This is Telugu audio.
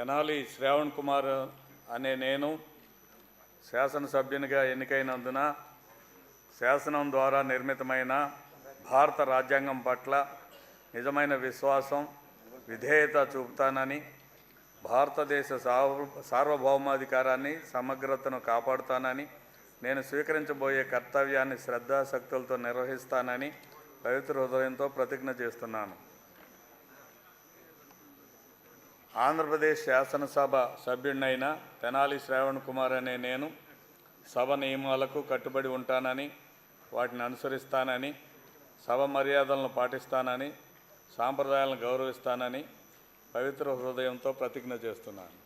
తెనాలి శ్రావణ్ కుమార్ అనే నేను శాసనసభ్యునిగా ఎన్నికైనందున శాసనం ద్వారా నిర్మితమైన భారత రాజ్యాంగం పట్ల నిజమైన విశ్వాసం, విధేయత చూపుతానని, భారతదేశ సార్వభౌమాధికారాన్ని, సమగ్రతను కాపాడుతానని, నేను స్వీకరించబోయే కర్తవ్యాన్ని శ్రద్ధాశక్తులతో నిర్వహిస్తానని పవిత్ర హృదయంతో ప్రతిజ్ఞ చేస్తున్నాను. ఆంధ్రప్రదేశ్ శాసనసభ సభ్యుడినైన తెనాలి శ్రావణ్ కుమార్ అనే నేను సభ నియమాలకు కట్టుబడి ఉంటానని, వాటిని అనుసరిస్తానని, సభ మర్యాదలను పాటిస్తానని, సాంప్రదాయాలను గౌరవిస్తానని పవిత్ర హృదయంతో ప్రతిజ్ఞ చేస్తున్నాను.